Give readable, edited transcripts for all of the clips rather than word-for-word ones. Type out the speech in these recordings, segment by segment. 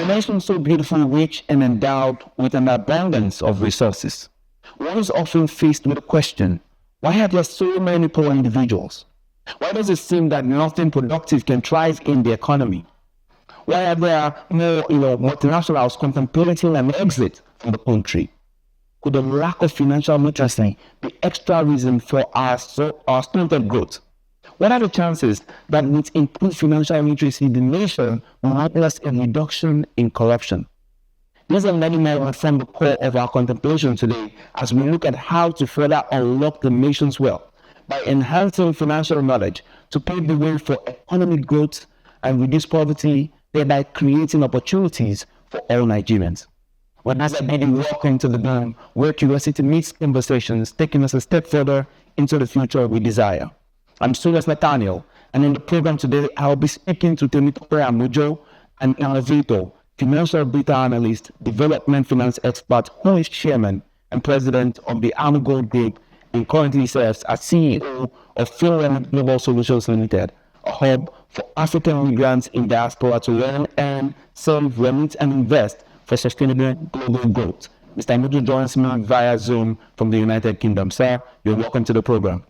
a nation so beautifully rich and endowed with an abundance of resources, one is often faced with the question, why are there so many poor individuals? Why does it seem that nothing productive can thrive in the economy? Why are there more multinationals contemplating an exit from the country? Could the lack of financial literacy be extra reason for our stunted growth? What are the chances that with improved financial literacy, the nation will witness a reduction in corruption? These are many men that form the core of our contemplation today as we look at how to further unlock the nation's wealth by enhancing financial knowledge to pave the way for economic growth and reduce poverty, thereby creating opportunities for all Nigerians. When as I bid you welcome to the room where curiosity meets conversations, taking us a step further into the future we desire. I'm Sunas Nathaniel, and in the program today, I'll be speaking to Temitope Amujo, an innovator, financial data analyst, development finance expert, who is chairman and president of the Amugo Group and currently serves as CEO of Finland Global Solutions Limited, a hub for African immigrants in diaspora to learn and serve, remit, and invest for sustainable global growth. Mr. Amujo joins me via Zoom from the United Kingdom. Sir, you're welcome to the program.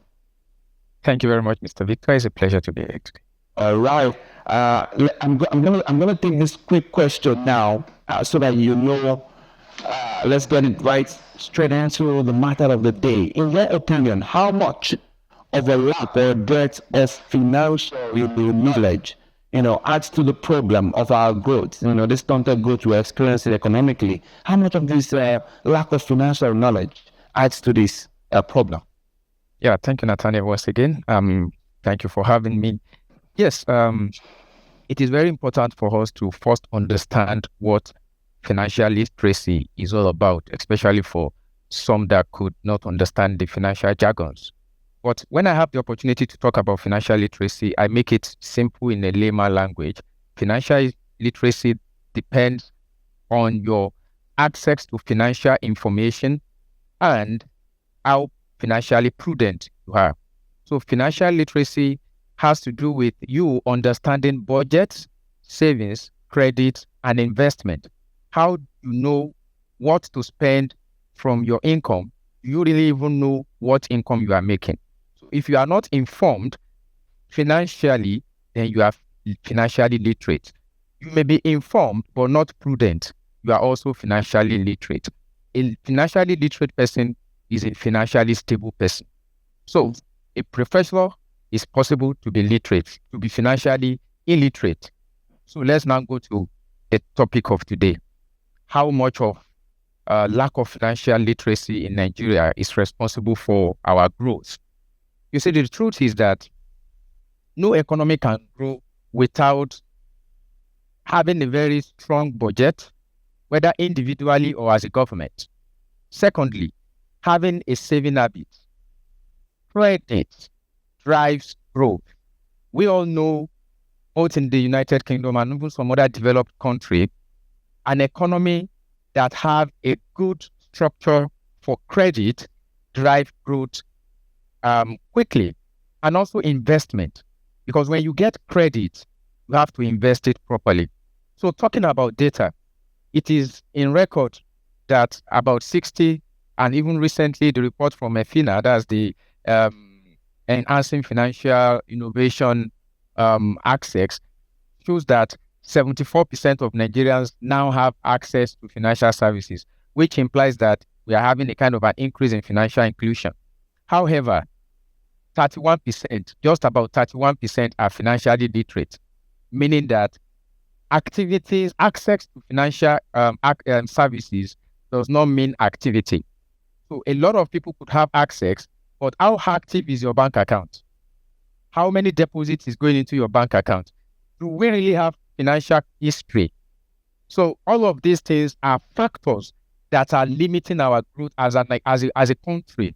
Thank you very much, Mr. Victor. It's a pleasure to be here today. All right. I'm gonna take this quick question now, so that you know. Let's get it right straight into the matter of the day. In your opinion, how much of a lack or dearth of financial knowledge, adds to the problem of our growth? This stunted growth we're experiencing economically. How much of this lack of financial knowledge adds to this problem? Yeah, thank you, Nathaniel, once again. Thank you for having me. Yes, it is very important for us to first understand what financial literacy is all about, especially for some that could not understand the financial jargons. But when I have the opportunity to talk about financial literacy, I make it simple in a layman language. Financial literacy depends on your access to financial information and how financially prudent you are. So financial literacy has to do with you understanding budgets, savings, credit, and investment. How do you know what to spend from your income? Do you really even know what income you are making? So if you are not informed financially, then you are financially literate. You may be informed but not prudent. You are also financially literate. A financially literate person is a financially stable person. So a professional is possible to be literate, to be financially illiterate. So let's now go to the topic of today. How much of lack of financial literacy in Nigeria is responsible for our growth? You see, the truth is that no economy can grow without having a very strong budget, whether individually or as a government. Secondly, having a saving habit. Credit drives growth. We all know, both in the United Kingdom and even some other developed countries, an economy that have a good structure for credit drive growth quickly, and also investment. Because when you get credit, you have to invest it properly. So talking about data, it is in record that about 60, and even recently the report from EFINA, that's the Enhancing Financial Innovation Access, shows that 74% of Nigerians now have access to financial services, which implies that we are having a kind of an increase in financial inclusion. However, 31%, just about 31% are financially literate, meaning that activities, access to financial services does not mean activity. So a lot of people could have access, but how active is your bank account? How many deposits is going into your bank account? Do we really have financial history? So all of these things are factors that are limiting our growth as a country.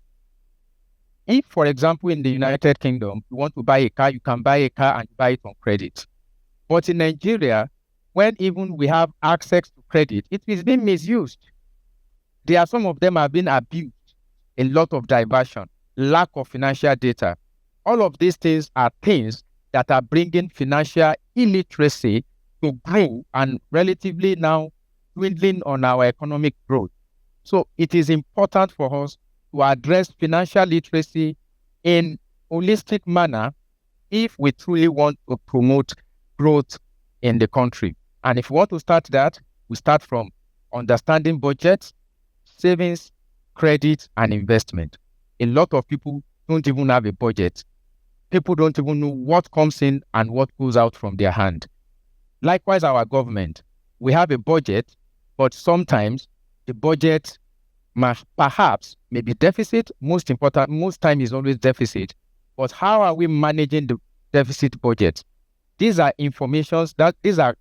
If, for example, in the United Kingdom, you want to buy a car, you can buy a car and buy it on credit. But in Nigeria, when even we have access to credit, it is being misused. There are some of them have been abused, a lot of diversion, lack of financial data. All of these things are things that are bringing financial illiteracy to to grow and relatively now dwindling on our economic growth. So it is important for us to address financial literacy in holistic manner if we truly want to promote growth in the country. And if we want to start that, we start from understanding budgets, savings, credit, and investment. A lot of people don't even have a budget. People don't even know what comes in and what goes out from their hand. Likewise, our government, we have a budget, but sometimes the budget perhaps may be deficit. Most time is always deficit. But how are we managing the deficit budget? These are these are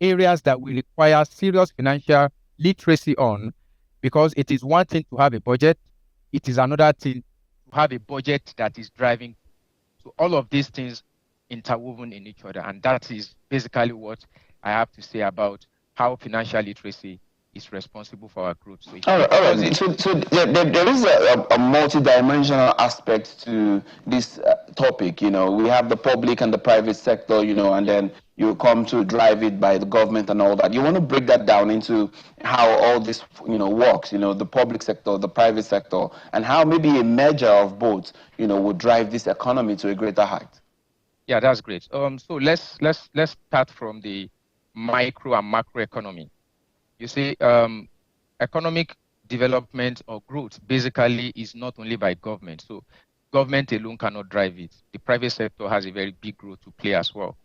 areas that we require serious financial literacy on, because it is one thing to have a budget, it is another thing to have a budget that is driving. So all of these things interwoven in each other, and that is basically what I have to say about how financial literacy is responsible for our growth. So all right. So there is a multi-dimensional aspect to this topic. We have the public and the private sector, and then you come to drive it by the government and all that. You want to break that down into how all this, works, the public sector, the private sector, and how maybe a merger of both, would drive this economy to a greater height. Yeah, that's great. So let's start from the micro and macro economy. You see, economic development or growth basically is not only by government. So government alone cannot drive it. The private sector has a very big role to play as well.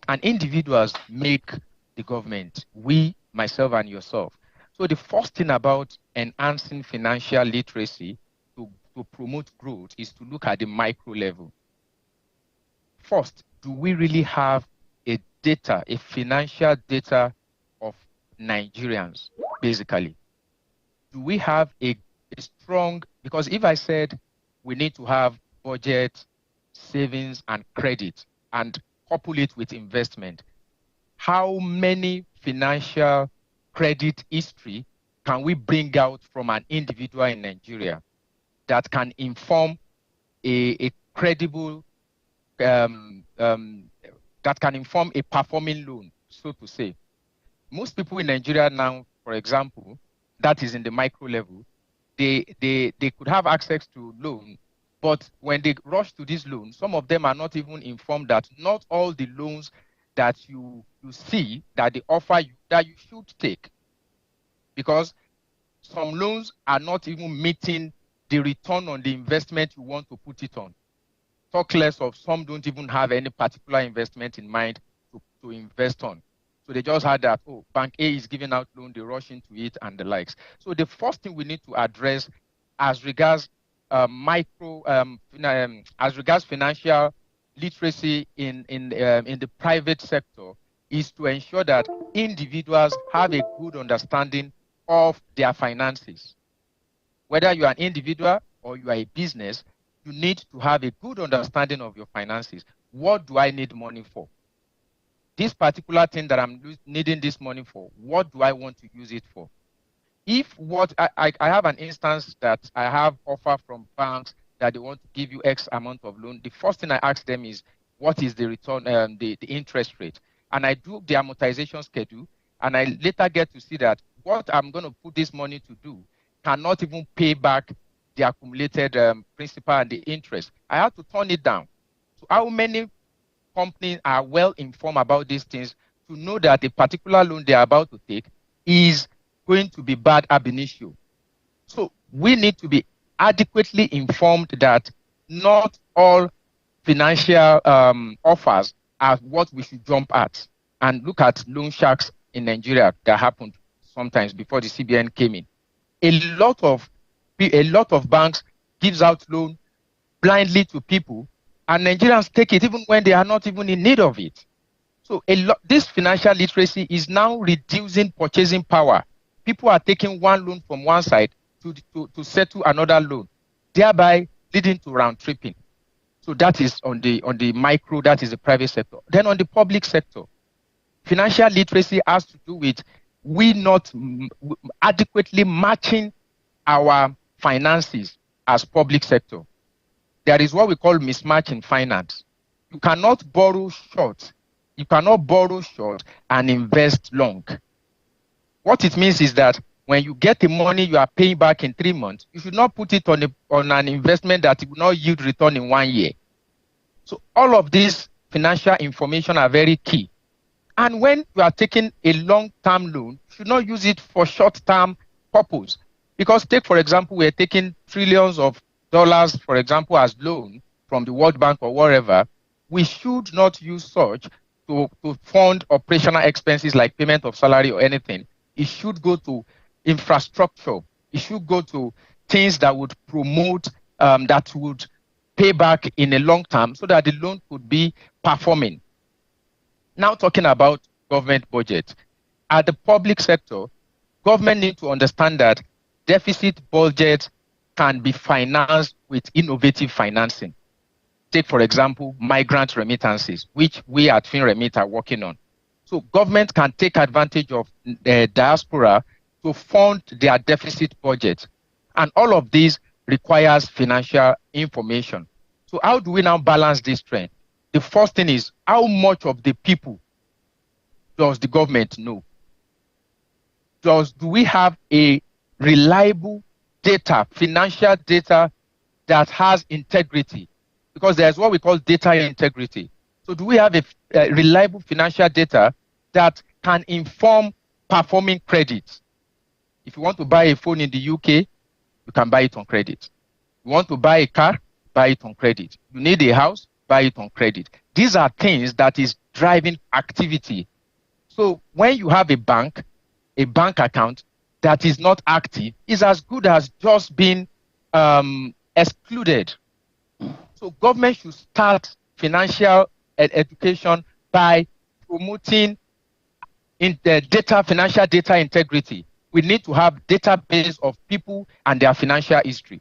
And individuals make the government, we, myself and yourself. So the first thing about enhancing financial literacy to promote growth is to look at the micro level. First, do we really have a financial data of Nigerians, basically? Do we have a strong, because if I said we need to have budget, savings, and credit, and couple it with investment, how many financial credit history can we bring out from an individual in Nigeria that can inform a credible, that can inform a performing loan, so to say? Most people in Nigeria now, for example, that is in the micro level, they could have access to loan, but when they rush to this loan, some of them are not even informed that not all the loans that you see that they offer you that you should take, because some loans are not even meeting the return on the investment you want to put it on. Talk less of some don't even have any particular investment in mind to invest on. So they just had that, Bank A is giving out loan, they rush into it and the likes. So the first thing we need to address as regards financial literacy in the private sector is to ensure that individuals have a good understanding of their finances. Whether you are an individual or you are a business, you need to have a good understanding of your finances. What do I need money for? This particular thing that I'm needing this money for, what do I want to use it for? If what I have an instance that I have offer from banks that they want to give you X amount of loan, the first thing I ask them is, what is the return, the interest rate? And I do the amortization schedule, and I later get to see that what I'm going to put this money to do cannot even pay back the accumulated principal and the interest. I have to turn it down. So how many companies are well informed about these things to know that a particular loan they are about to take is going to be bad ab initio? So we need to be adequately informed that not all financial offers are what we should jump at. And look at loan sharks in Nigeria that happened sometimes before the CBN came in. A lot of banks gives out loan blindly to people, and Nigerians take it even when they are not even in need of it. So this financial literacy is now reducing purchasing power. People are taking one loan from one side to settle another loan, thereby leading to round tripping. So that is on the micro, that is the private sector. Then on the public sector, financial literacy has to do with we not adequately matching our finances as public sector. There is what we call mismatch in finance. You cannot borrow short You cannot borrow short and invest long. What it means is that when you get the money you are paying back in 3 months, you should not put it on an investment that will not yield return in 1 year. So all of these financial information are very key. And when you are taking a long-term loan, you should not use it for short-term purpose. Because take, for example, we're taking trillions of dollars, for example, as loan from the World Bank or wherever. We should not use such to fund operational expenses like payment of salary or anything. It should go to infrastructure. It should go to things that would promote, that would pay back in a long term so that the loan could be performing. Now talking about government budget. At the public sector, government need to understand that deficit budget can be financed with innovative financing. Take, for example, migrant remittances, which we at FinRemit are working on. So government can take advantage of the diaspora to fund their deficit budget. And all of this requires financial information. So how do we now balance this trend? The first thing is, how much of the people does the government know? Do we have a reliable data, financial data that has integrity? Because there's what we call data integrity. So do we have a reliable financial data that can inform performing credit? If you want to buy a phone in the UK, you can buy it on credit. You want to buy a car, buy it on credit. You need a house, buy it on credit. These are things that is driving activity. So when you have a bank account that is not active, is as good as just being excluded. So government should start financial education by promoting financial data integrity. We need to have database of people and their financial history.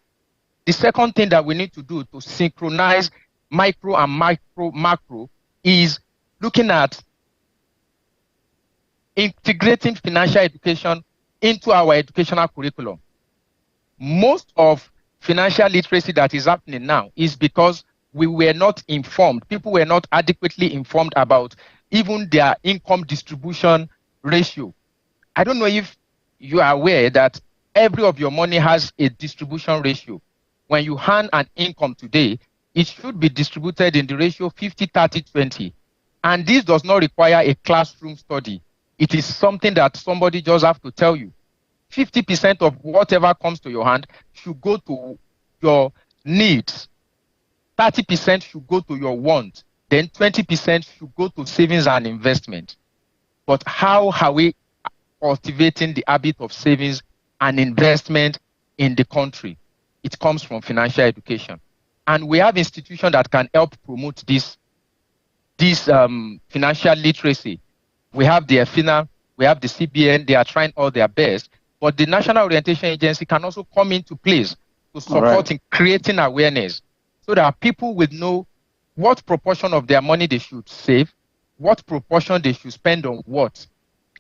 The second thing that we need to do to synchronize micro and macro is looking at integrating financial education into our educational curriculum. Most of financial literacy that is happening now is because we were not informed. People were not adequately informed about even their income distribution ratio. I don't know if you are aware that every of your money has a distribution ratio. When you earn an income today, it should be distributed in the ratio 50, 30, 20. And this does not require a classroom study. It is something that somebody just have to tell you. 50% of whatever comes to your hand should go to your needs. 30% should go to your wants. Then 20% should go to savings and investment. But how are we cultivating the habit of savings and investment in the country? It comes from financial education. And we have institutions that can help promote this financial literacy. We have the FINA, we have the CBN, they are trying all their best. But the National Orientation Agency can also come into place to support in creating awareness so that people will know what proportion of their money they should save, what proportion they should spend on what.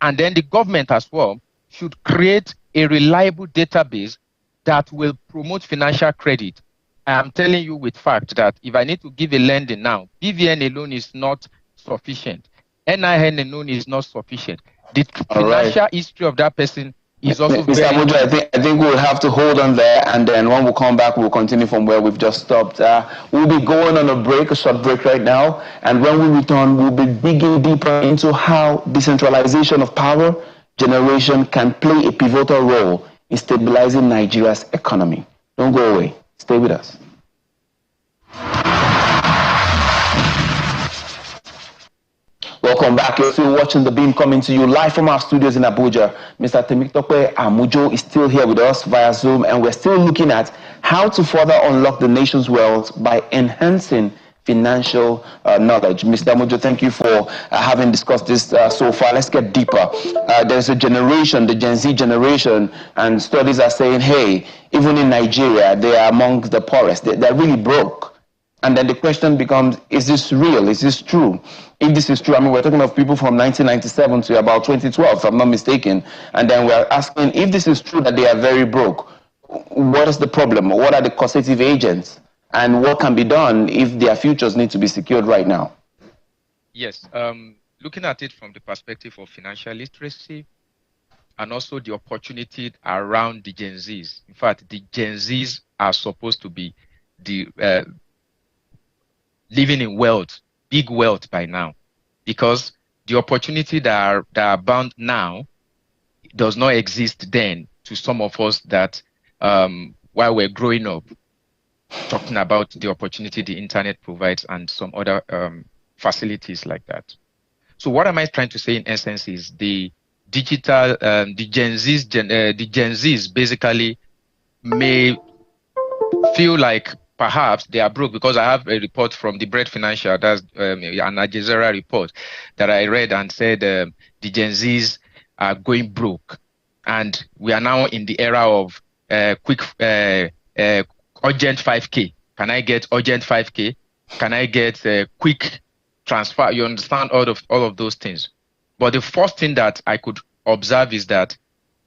And then the government as well should create a reliable database that will promote financial credit. I am telling you with fact that if I need to give a lending now, BVN alone is not sufficient. NIN alone is not sufficient. The financial history of that person is also Mr. Amujo, I think we'll have to hold on there, and then when we come back, we'll continue from where we've just stopped. We'll be going on a short break right now, and when we return, we'll be digging deeper into how decentralization of power generation can play a pivotal role in stabilizing Nigeria's economy. Don't go away. Stay with us. Welcome back. You're still watching The Beam coming to you live from our studios in Abuja. Mr. Temitope Amujo is still here with us via Zoom, and we're still looking at how to further unlock the nation's wealth by enhancing financial knowledge. Mr. Amujo, thank you for having discussed this so far. Let's get deeper. There's a generation, the Gen Z generation, and studies are saying, hey, even in Nigeria, they are among the poorest. They're really broke. And then the question becomes, is this real? Is this true? If this is true, I mean, we're talking of people from 1997 to about 2012, if I'm not mistaken. And then we're asking, if this is true that they are very broke, what is the problem? What are the causative agents? And what can be done if their futures need to be secured right now? Yes. looking at it from the perspective of financial literacy and also the opportunity around the Gen Zs. In fact, the Gen Zs are supposed to be the living in wealth, big wealth by now, because the opportunity that are bound now does not exist then to some of us that while we're growing up, talking about the opportunity the internet provides and some other facilities like that. So what am I trying to say in essence is the digital, the Gen Zs basically may feel like perhaps they are broke, because I have a report from the Bread Financial, that's an Al Jazeera report that I read and said the Gen Zs are going broke, and we are now in the era of quick urgent 5K. Can I get urgent 5K? Can I get quick transfer? You understand all of those things. But the first thing that I could observe is that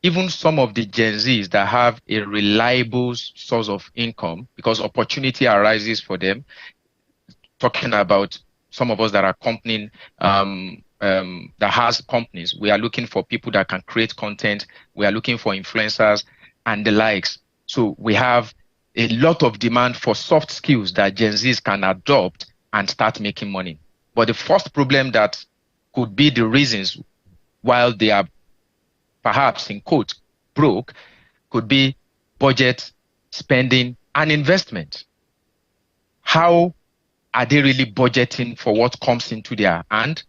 even some of the Gen Zs that have a reliable source of income, because opportunity arises for them, talking about some of us that are accompanying that has companies, we are looking for people that can create content. We are looking for influencers and the likes. So we have a lot of demand for soft skills that Gen Zs can adopt and start making money. But the first problem that could be the reasons while they are perhaps in quote broke could be budget, spending, and investment. How are they really budgeting for what comes into their hand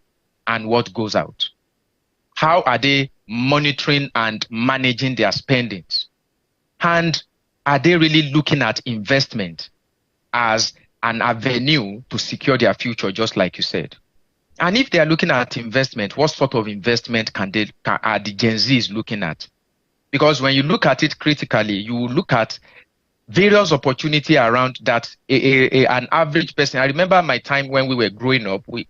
and what goes out? How are they monitoring and managing their spendings? And are they really looking at investment as an avenue to secure their future, just like you said? And if they are looking at investment, what sort of investment are the Gen Zs looking at? Because when you look at it critically, you will look at various opportunity around that an average person. I remember my time when we were growing up, we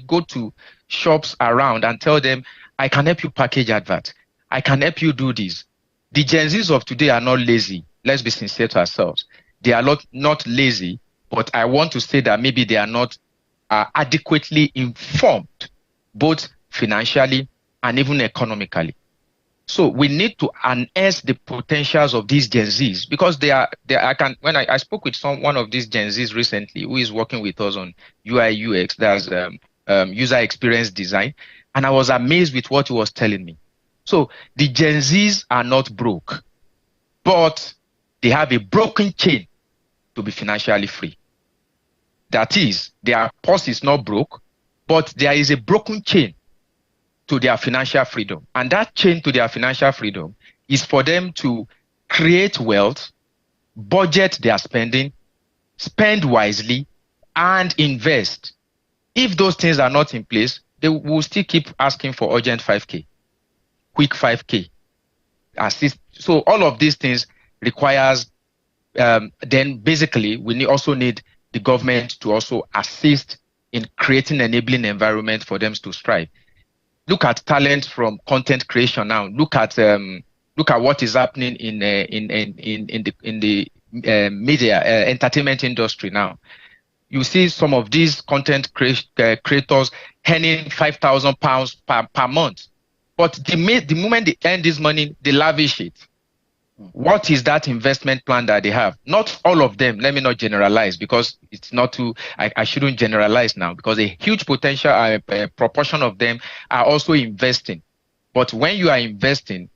go to shops around and tell them, I can help you package advert. I can help you do this. The Gen Zs of today are not lazy. Let's be sincere to ourselves. They are not lazy, but I want to say that maybe they are not adequately informed, both financially and even economically. So we need to unearth the potentials of these Gen Zs, because I spoke with one of these Gen Zs recently who is working with us on UI UX, that's user experience design, and I was amazed with what he was telling me. So the Gen Zs are not broke, but they have a broken chain to be financially free. That is, their purse is not broke, but there is a broken chain to their financial freedom. And that chain to their financial freedom is for them to create wealth, budget their spending, spend wisely, and invest. If those things are not in place, they will still keep asking for urgent 5K, quick 5K, assist. So all of these things requires, then basically we also need the government to also assist in creating an enabling environment for them to strive. Look at talent from content creation now. Look at what is happening in the media entertainment industry now. You see some of these content creators earning £5,000 per month, but the moment they earn this money, they lavish it. What is that investment plan that they have? Not all of them. Let me not generalize, because it's not too. I shouldn't generalize now, because a huge potential, a proportion of them are also investing. But when you are investing,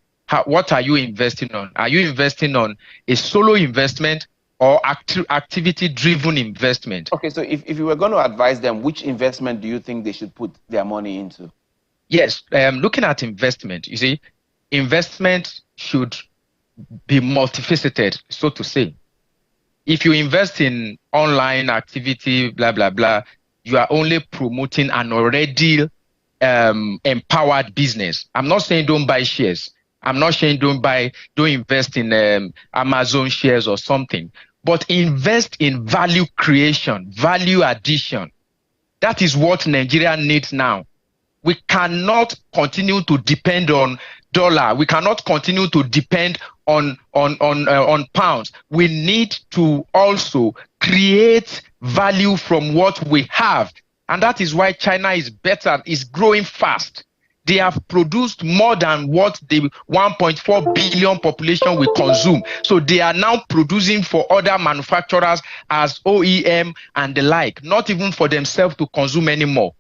what are you investing on? Are you investing on a solo investment or activity-driven investment? Okay, so if you were going to advise them, which investment do you think they should put their money into? Yes, looking at investment, you see, investment should be multifaceted, so to say. If you invest in online activity, blah, blah, blah, you are only promoting an already empowered business. I'm not saying don't buy shares. I'm not saying don't invest in Amazon shares or something, but invest in value creation, value addition. That is what Nigeria needs now. We cannot continue to depend on dollar. We cannot continue to depend on pounds. We need to also create value from what we have. And that is why China is better, is growing fast. They have produced more than what the 1.4 billion population will consume. So they are now producing for other manufacturers as OEM and the like, not even for themselves to consume anymore.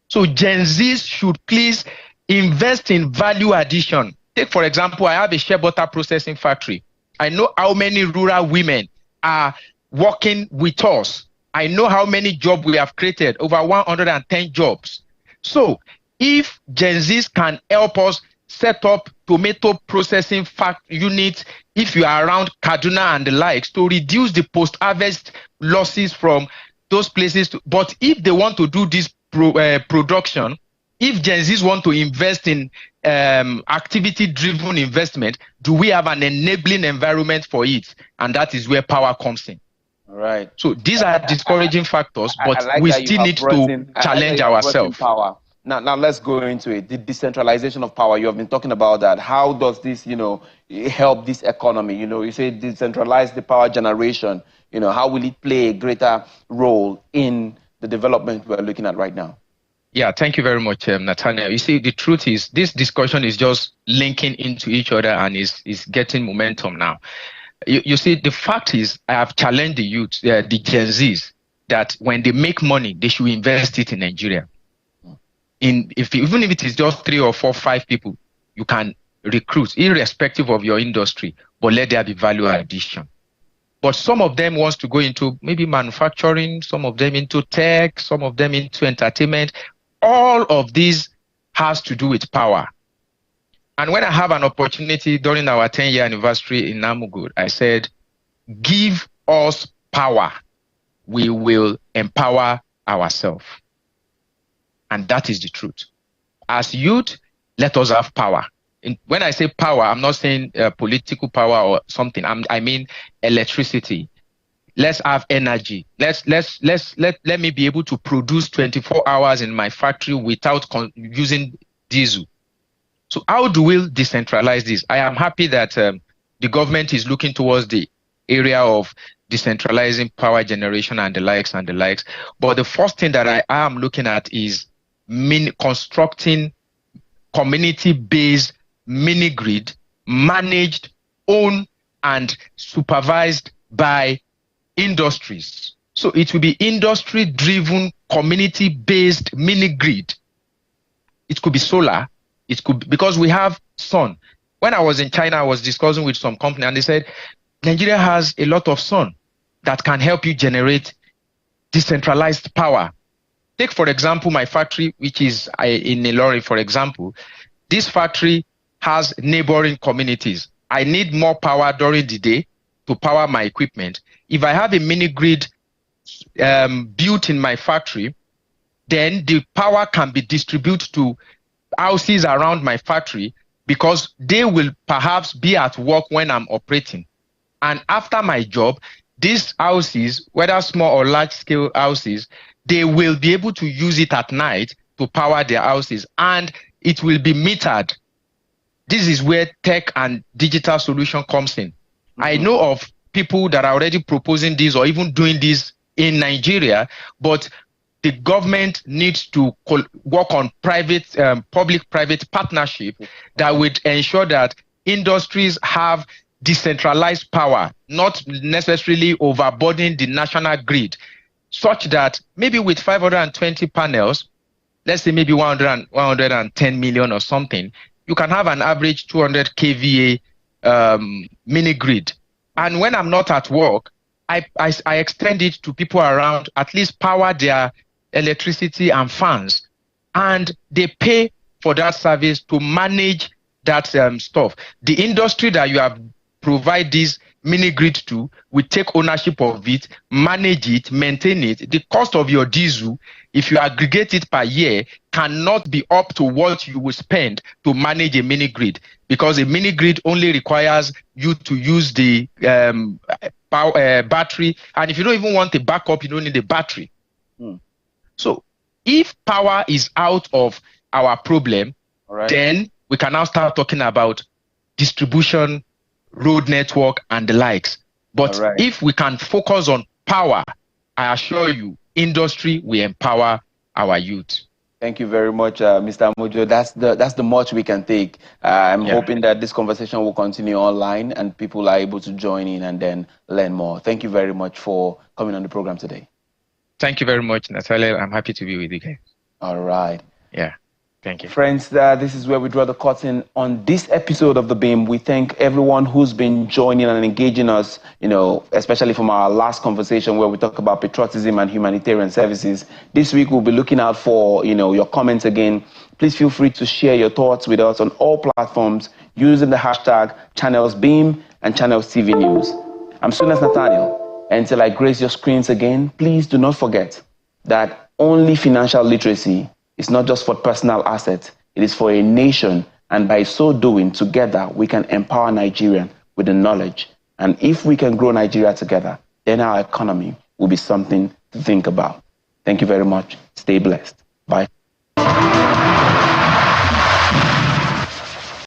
So Gen Zs should please invest in value addition. Take, for example, I have a shea butter processing factory. I know how many rural women are working with us. I know how many jobs we have created, over 110 jobs. So if Gen Zs can help us set up tomato processing units, if you are around Kaduna and the likes, to reduce the post-harvest losses from those places. But if they want to do this production, if Gen Zs want to invest in activity-driven investment, do we have an enabling environment for it? And that is where power comes in. All right. So these are discouraging factors, but like we still need to challenge ourselves. Now let's go into it. The decentralization of power. You have been talking about that. How does this, help this economy? You say decentralize the power generation. How will it play a greater role in the development we're looking at right now? Yeah, thank you very much, Nathaniel. You see, the truth is this discussion is just linking into each other and is getting momentum now. You see, the fact is I have challenged the youth, the Gen Zs, that when they make money, they should invest it in Nigeria. Even if it is just 3 or 4, 5 people, you can recruit, irrespective of your industry, but let there be value addition. But some of them wants to go into maybe manufacturing, some of them into tech, some of them into entertainment. All of these has to do with power. And when I have an opportunity during our 10-year anniversary in Namugud, I said, give us power. We will empower ourselves. And that is the truth. As youth, let us have power. When I say power, I'm not saying political power or something. I mean electricity. Let's have energy. Let me be able to produce 24 hours in my factory without using diesel. So how do we decentralize this? I am happy that the government is looking towards the area of decentralizing power generation and the likes. But the first thing that I am looking at is constructing community-based mini grid, managed, owned, and supervised by industries. So it will be industry-driven, community-based mini grid. It could be solar. It could be, because we have sun. When I was in China, I was discussing with some company, and they said Nigeria has a lot of sun that can help you generate decentralized power. Take, for example, my factory, which is in Illiteracy, for example. This factory has neighboring communities. I need more power during the day to power my equipment. If I have a mini grid built in my factory, then the power can be distributed to houses around my factory, because they will perhaps be at work when I'm operating. And after my job, these houses, whether small or large scale houses, they will be able to use it at night to power their houses, and it will be metered. This is where tech and digital solution comes in. Mm-hmm. I know of people that are already proposing this or even doing this in Nigeria, but the government needs to work on public-private partnership that would ensure that industries have decentralized power, not necessarily overburdening the national grid, such that maybe with 520 panels, let's say maybe 110 million or something, you can have an average 200 kVA mini grid. And when I'm not at work, I extend it to people around, at least power their electricity and fans, and they pay for that service to manage that stuff. The industry that you have provide this mini grid to will take ownership of it, manage it, maintain it. The cost of your diesel, if you aggregate it per year, cannot be up to what you will spend to manage a mini grid, because a mini grid only requires you to use the battery, and if you don't even want a backup, you don't need a battery. So if power is out of our problem, then we can now start talking about distribution, road network, and the likes. But if we can focus on power, I assure you, industry will empower our youth. Thank you very much, Mr. Mujo. That's the much we can take. I'm hoping that this conversation will continue online and people are able to join in and then learn more. Thank you very much for coming on the program today. Thank you very much, Natalia. I'm happy to be with you guys. All right. Yeah. Thank you. Friends, this is where we draw the curtain on this episode of The Beam. We thank everyone who's been joining and engaging us, especially from our last conversation where we talk about patriotism and humanitarian services. This week, we'll be looking out for, your comments again. Please feel free to share your thoughts with us on all platforms using the hashtag ChannelsBeam and Channels TV News. I'm Sunas Nathaniel. Until I grace your screens again, please do not forget that only financial literacy is not just for personal assets, it is for a nation, and by so doing, together, we can empower Nigeria with the knowledge. And if we can grow Nigeria together, then our economy will be something to think about. Thank you very much. Stay blessed. Bye.